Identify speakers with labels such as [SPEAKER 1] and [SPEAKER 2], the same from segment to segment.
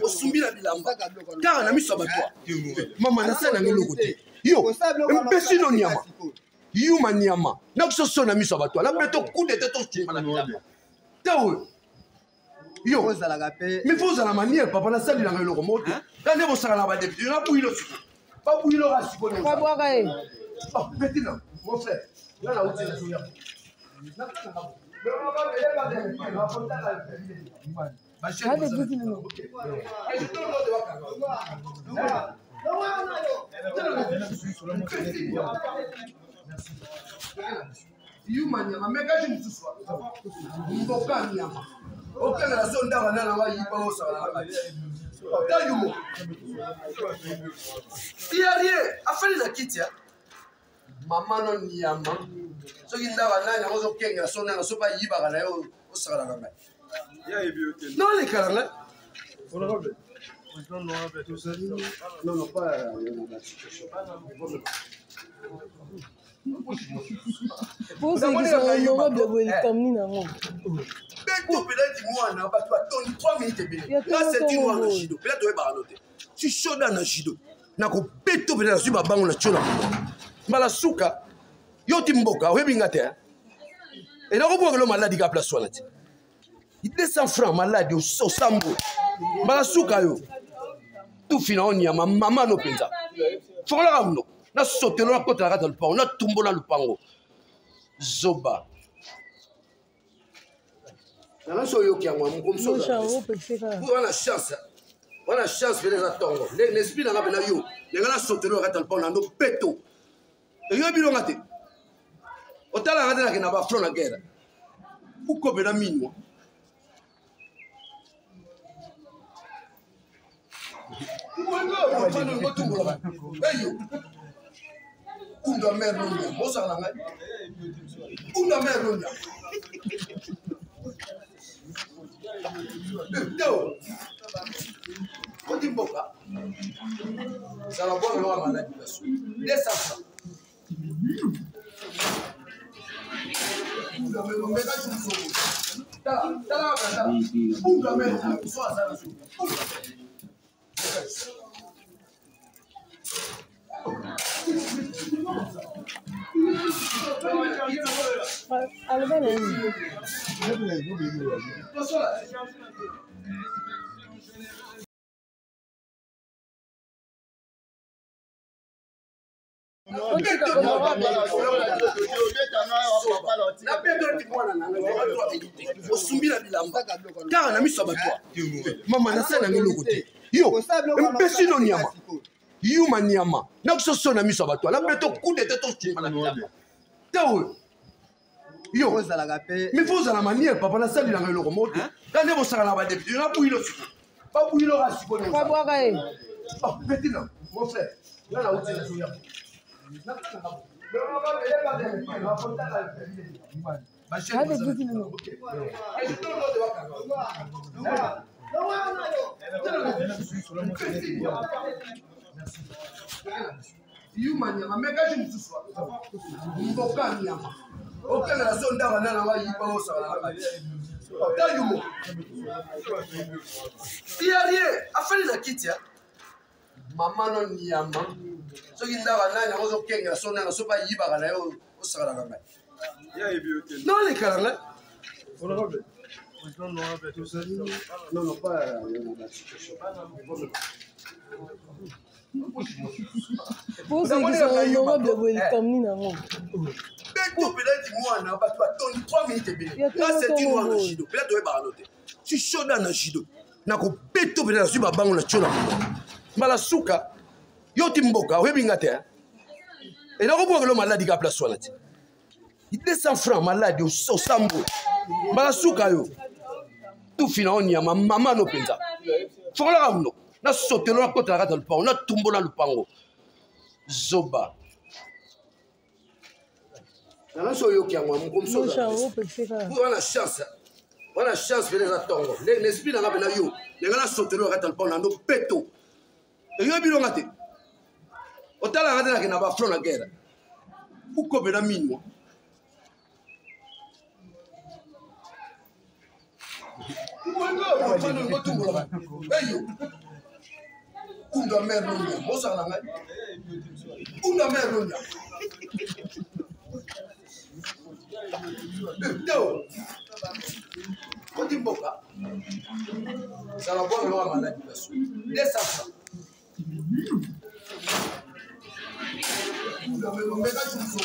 [SPEAKER 1] osumbila bilamba kaka na miso ya bato mama nasala nange eloko te yo mpesi no nyama yuma nyama nakusoso na miso ya bato alabeto kude te tosumba na bilamba te oyo yo mi fo ozala maniere papa nasalilanga eloko moko te ka nde bosaka na badepute yo nabuyilo siko babuyilo ka siko betina mon frère nga na uti nazoya yuma nyama mekaji mosusu mboka nyama okengela so ndaka nana wayiba osala tayumo iyarie afali na kiti mama no nyama soki ndaka nani yango ozokengela so nana so bayibaka na yo osakalaka ngai nolekala ngai non, non, pas la situation.
[SPEAKER 2] Pour ceux qui sont honorables, vous les terminez en haut.
[SPEAKER 1] Tu chaud dans judo. Nako beto peut-être sur babango na chola. Mala suka yo timboka webinga te. Et là on voit malade qui place soin. Il 200 francs malade au sambo. Mala suka yo. Tout finit on maman no penza. Fola ramno. Na sotelo na kota rata lupango, na tumbo na lupango. Zoba. Na so yo ki amwa comme ça. On a chance. On a chance de les attendre. L'esprit na ngabela yo. Les gars sotelo rata lupango na no peto. Et yo bilonga te. Otala rata na kina ba front na guerre. Uko bena minwa. Unda merlonia, mosa la ngai. Unda merlonia. Deo. Odi boka. Ça va bon la maladie là-dessus. Laisse ça. Unda merlonia, mais quand tu sors. Ta. Unda merlonia, soit ça là-dessus. osumbila bilamba kaka na miso ya bato mama nasala nange eloko te yo mpesi no nyama yuma nyama nakusoso na miso ya bato alabeto kude te tosumba na bilamba te oyo yo mi fo ozala maniere papa nasalilanga eloko moko te ka nde bosaka na badepute yo nabuyilo siko babuyilo ka siko betina mon frère nga na uti nazoya yuma nyama mekaji mosusu mboka nyama okengela so ndaka nana wayiba osala tayumo iyarie afali na kiti mama no nyama soki ndaka nani yango ozokengela so nana so bayibaka na yo osakalaka ngai nolekala ngai non, non, pas la situation.
[SPEAKER 2] Pour ceux qui sont honorables, vous les terminez en haut.
[SPEAKER 1] Tu chaud dans judo. Nako beto peut-être sur babango na chola. Mala suka yo timboka webinga te. Et là on voit le malade qui place soin. Il 200 francs malade au sambo. Mala suka yo. Tout finit on nyama maman no penza. Fola ramno. Na sotelo na kota rata lupango, na tumbo na lupango. Zoba. Na so yo ki amwa comme ça. On a chance. On a chance de les attendre. L'esprit na ngabela yo. Les gars sotelo rata lupango na no peto. Et yo bilonga te. Otala rata na kina ba front na guerre. Uko bena minwa. Unda mer lonya, bosa na ngai. Unda mer lonya. Deu. Odi mboka. Sala bongo wa maladi basu. Desa. Unda mer lonya ka chuso.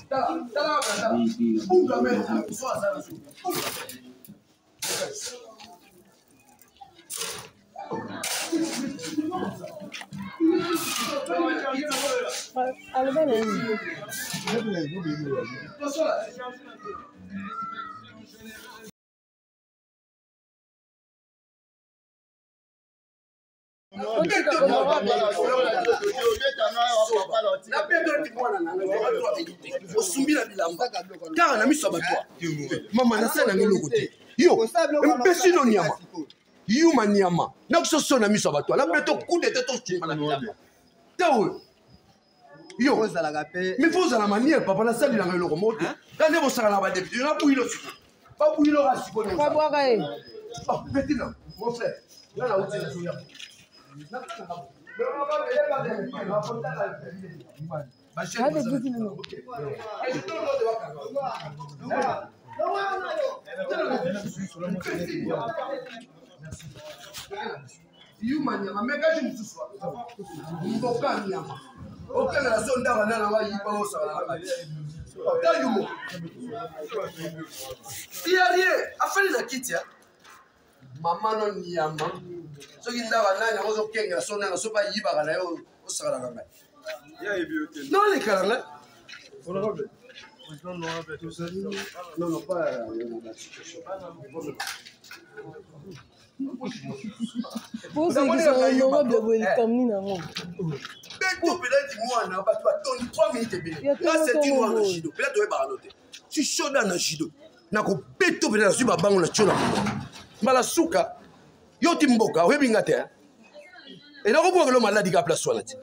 [SPEAKER 1] Tala. Unda mer so azara su. Osumbila bilamba kaka na miso batwa mama na sana ngeloko te yo mpesi no nyama yuma nyama na kusoso na miso batwa la beto kude te to chimala tawo yo mi foza la manière papa na sali na ngeloko moto kande bo sala na ba député na builo siko ba builo ga siko ne
[SPEAKER 2] Kwa bwaka e
[SPEAKER 1] oh petit là mon frère là la outil na soya yuma nyama mekaji msuswa mboka nyama okela na so ndaka nana wa yiba osala la tayumo iyarie afali na kitia mama no nyama soki ndaka nana ozo kenga so nana so ba yiba kana yo osala la ngai ya ebiote non les kala honorable non pas
[SPEAKER 2] Posi kisa honorable welcome nango.
[SPEAKER 1] Beto peut-être mwana bato atoni 3 minutes ebele. Là c'est une mwana judo. Peut-être oye ba noter. Si shoda na judo. Na ko beto peut-être su ba bango na chona. Mala suka yo timboka oyebi ngate. Et na ko bo lo maladi ka place wana ti.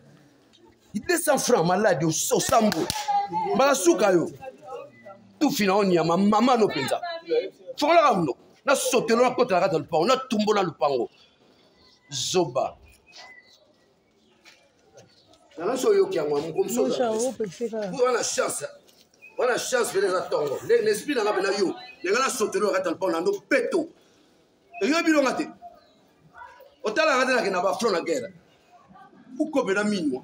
[SPEAKER 1] 200 francs maladi au sambo. Mala suka yo. Tout fina on ya mama no penza. Fokola kamno. Na sotelo na kota la kata lupango. Na tumbo na lupango. Zoba. Na so yo kia mwa mkomso. Wana chance vele za tongo. L'esprit na ngapena yo. Ngana sotelo na kata lupango na ndo peto. E yo bino ngate. Otala ngate na kina ba front na guerre. Uko bena minwa.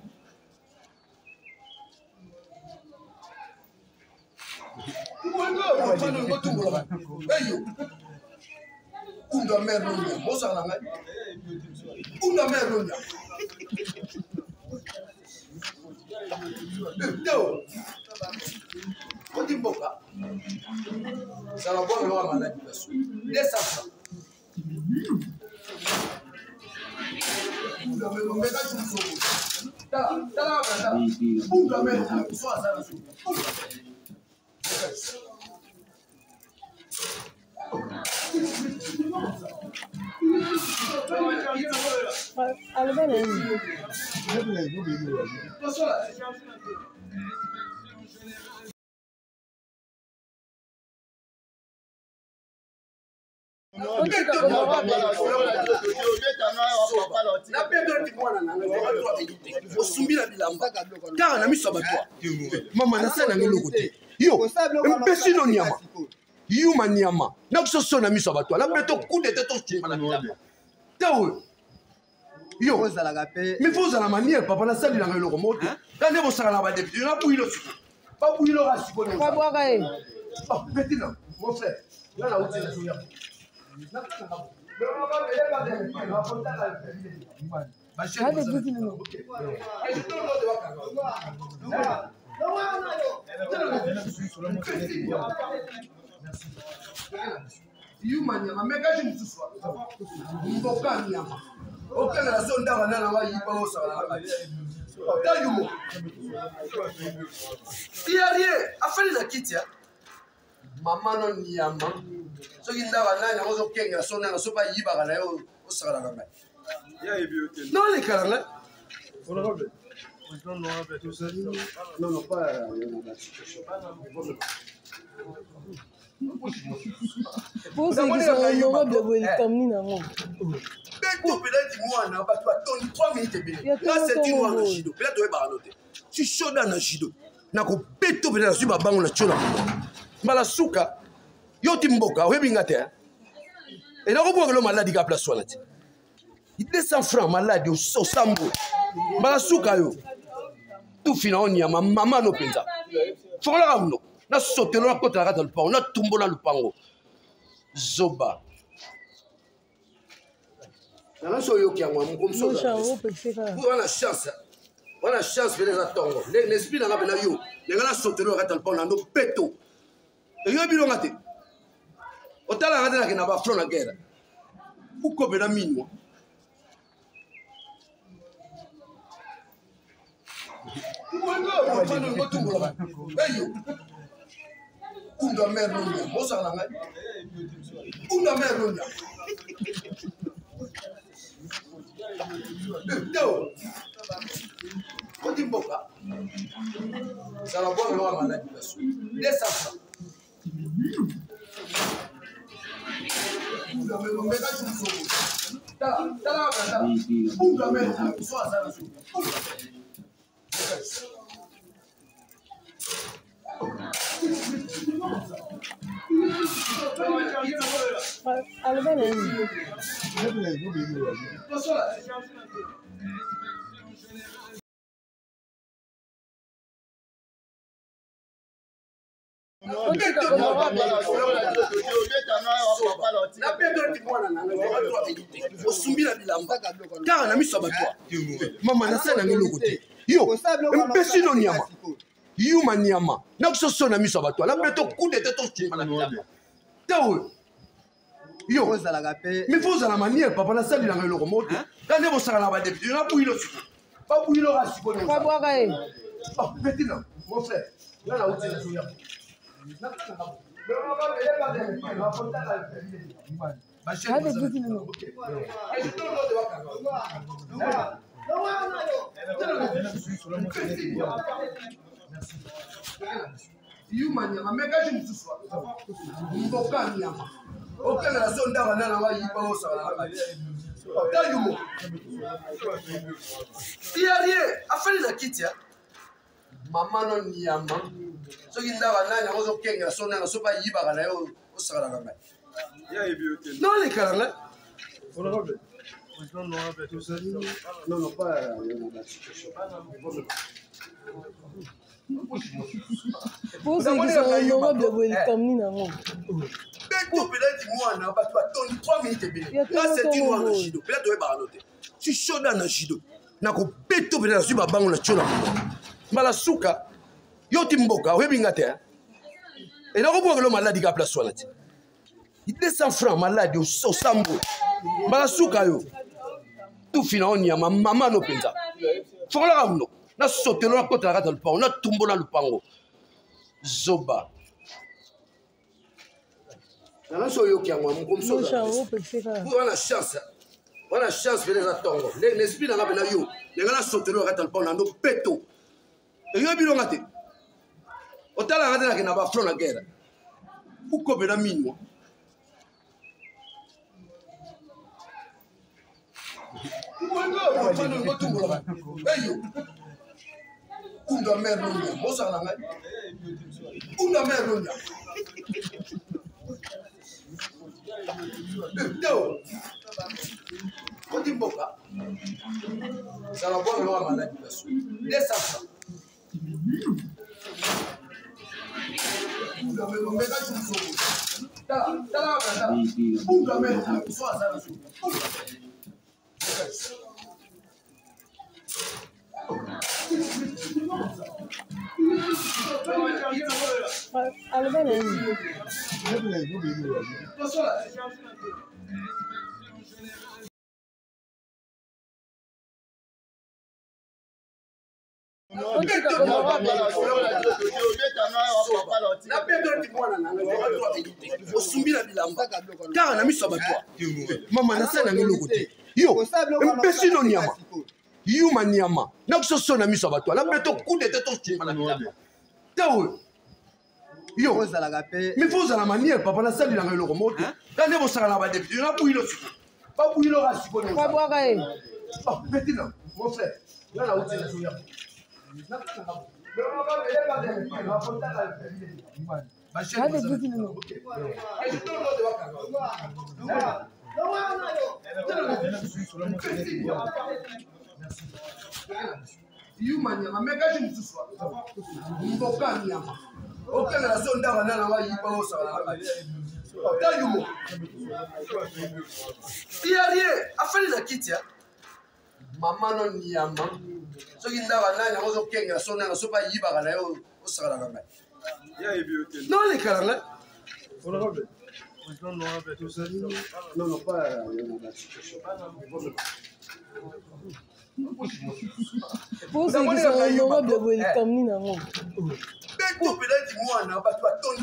[SPEAKER 1] Unda mer lonya, bosa na ngai. Unda mer lonya. Deu. Odi mboka. Sala bongo wa maladi basu. Desa. Unda mer lonya ka chuso. Tala. Unda mer so azara su. Osumbila bilamba kaka na miso batwa mama na sana ngeloko te yo mpesi no nyama yuma nyama na kusoso na miso batwa la beto kude te to chimala tawo yo mi foza la manière papa na sali na ngeloko moto kande bo sala na ba député na builo siko ba builo ga siko ne
[SPEAKER 2] Kwa bwaka e
[SPEAKER 1] oh petit là mon frère là la outil na soya yuma nyama mekaji msuswa mboka nyama okela na so ndaka nana wa yiba osala la ngai tayumo iyarie afali na kitia mama no nyama soki ndaka nana ozo kenga so nana so ba yiba kana yo osala la ngai ya ebiote non les kala honorable non pas
[SPEAKER 2] Poso honorable welcome ni nango.
[SPEAKER 1] Beto peut-être moi na bato atondi 3 minutes ebele. Là c'est une noire na judo. Peut-être ouais baranote. Tu chaud dans judo. Na ko beto peut-être su ba bango na chola. Mala suka yo timboka we bingate. Et là ko le malade ka place wana ti. Il 200 francs malade au sambo. Mala suka yo. Tout fina on ya mama no penza. Faut la ramno. Na sauté na kota la le pont, na tumbo na lupango. Zoba. Na so yo kiangwa mkomso. On a chance. On a chance de les tongo. L'esprit na ngapela yo. Ngala sauté na kata le pont na no peto. Et yo bilo ngate. Otala ngate na kina ba front na guerre. Uko bena minwa. Unda merlonia, mosa la ngai. Unda merlonia. Teo. Kodi mboka. Sala bo lo maladi basu. Desa. Unda merlonia ka tsuso. Ta. Unda merlonia, so azana su. Yuma niama. Na kusoso na miso bato. La beto coup de tête au na niama. Tawo. Yo. Mais faut ça la manière papa na sali na ngelo komoto. Quand ne bosaka na ba député na bouilo siko. Pas bouilo ra siko.
[SPEAKER 2] Pas boire eh.
[SPEAKER 1] Oh, petit là, mon frère. Là la outil na soya. Na kana ba. Mais on va aller pas de pas. On va porter la. Ba chef.
[SPEAKER 2] Avec petit non.
[SPEAKER 1] Et je te le dois. Yuma nyama meka je msuswa mboka nyama okana la sonda wana na wa yiba osala la ta yumo iyarie afali na kitia mama no nyama soki ndaba nanya ozo kenga sonda na sopa yiba kana yo osala kanga ya ebiote non les kalanga honorable non pas
[SPEAKER 2] Poso honorable welcome ni nango.
[SPEAKER 1] Beto peut-être moi na bato atondi 3 minutes ebele. Là c'est une noire na judo. Peut-être ouais baranote. Tu chaud dans judo. Na ko beto peut-être su ba bango na chola. Mala suka yo timboka we bingate. Et là ko le malade ka place wana ti. 200 francs malade au sambo. Mala suka yo. Tout fina on ya mama no penza. Faut la ramno. Na sauté na kota la le pont, na tumbo na lupango. Zoba. Na so yo kiangwa mkomso. On a chance. On a chance de les tongo. L'esprit na ngapela yo. Ngala sauté na kata le pont na no peto. Et yo bilo ngate. Otala ngate na kina ba front na guerre. Uko bena minwa. Unda merlonia, mosa la ngai. Unda merlonia. Teo. Kodi mboka. Sala bo lo maladi basu. Desa. Unda merlonia ka tsuso. Ta. Unda merlonia, so azana su. Yuma nyama. Na kusoso na miso bato. La beto coup de tête au na niama. Tawo. Yo, mais faut la manière, papa, la salle, il a le remote. Quand vous serez là-bas, il y a un bouillon. Pas bouillon, là, si vous voulez.
[SPEAKER 2] Pas boire, eh.
[SPEAKER 1] Oh, maintenant, mon frère. Là, là, où tu es, Maman non nyama soki ndaba nanya ozo kenga sona na sopa yibaka na yo osakala kanga ya ebiote non les kalanga honorable non non pas
[SPEAKER 2] Pour ceux qui sont honorables, welcome ni nango.
[SPEAKER 1] Beto peut-être moi na ba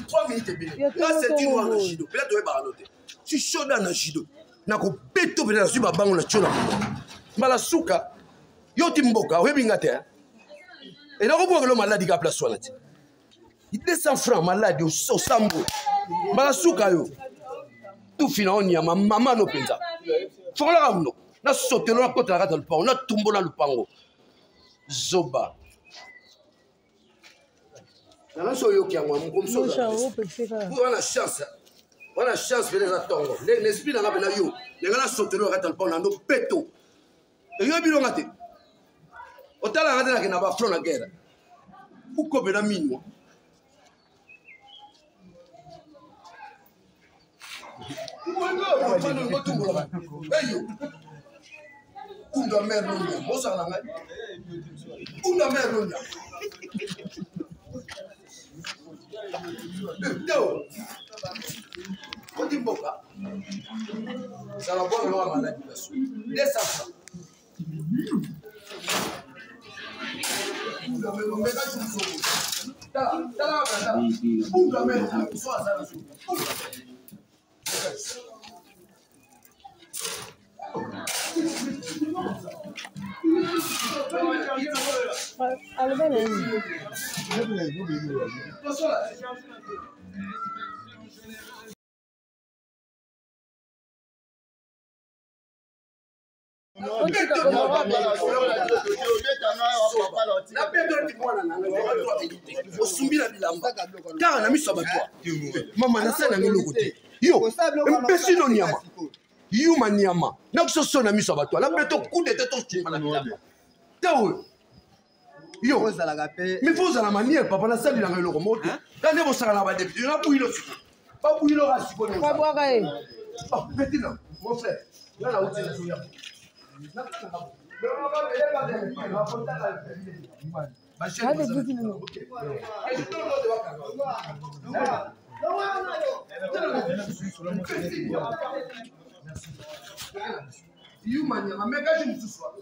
[SPEAKER 1] 3 minutes bele là c'est une moi na jido peut-être ba noter tu chaud dans na jido na ko beto peut-être sur ba bango na chola mala suka yo timboka webinga te et na ko bo lo maladi ka place wana ti 200 francs maladi au sambo mala suka yo tout fina on yama mama no penza fola kamno na sotelo na kota kata lupango na tumbola lupango zoba na so yo kiangwa mkomso on a chance peut-être tongo l'esprit na ngapela yo ngana sotelo kata lupango na ndo peto et yo bilonga te otala ngata na kina ba front na guerre uko bena minwa Unda mer longa, bosa la ngai. Unda mer longa. Yo. Odi mboka. Ça va voir le malade de la soupe. Laisse ça. Unda mer longa, tu me Unda mer longa, soit ça la soupe. Yuma nyama na kusoso na miso bato la beto coup de tête au na bilamba tawo yo mais faut la manière papa na salle na le remote quand vous serez là-bas député na bouillon pas bouillon à si bon
[SPEAKER 2] Pas boire, eh.
[SPEAKER 1] Oh maintenant mon frère là là où tu es Yuma nyama meka jimsuswa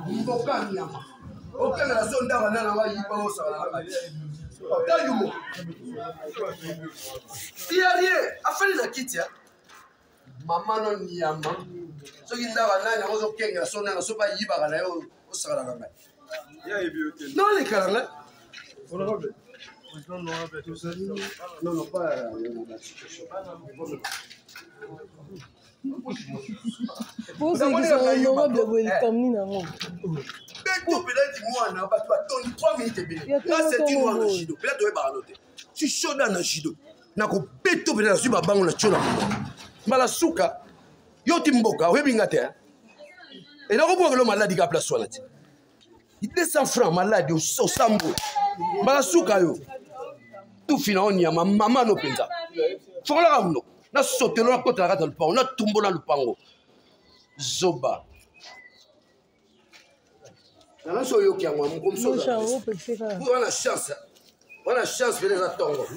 [SPEAKER 1] mboka nyama okanga na sonda bana na wa yipa osala ta yumo iyarie afali na kitia mama no nyama soki ndaba nanya ozo kenga na sonda na sopa yibaka na yo osala kanga ya ebiote non les kalanga honorable non non pas
[SPEAKER 2] Pour ceux qui sont honorables, welcome ni nango.
[SPEAKER 1] Beto peut-être moi na ba 3 minutes bele là c'est une moi na jido peut-être ba noter tu chaud dans na jido na ko beto peut-être sur ba bango na chola mala suka yo timboka webinga te et na ko bo lo maladi ka place wana ti 200 francs maladi au sambo mala suka yo tout fina on yama mama no penza fola kamno na sotelo na kota kata lupango na tumbola lupango zoba na so yo kiangwa mkomso on a chance peut-être tongo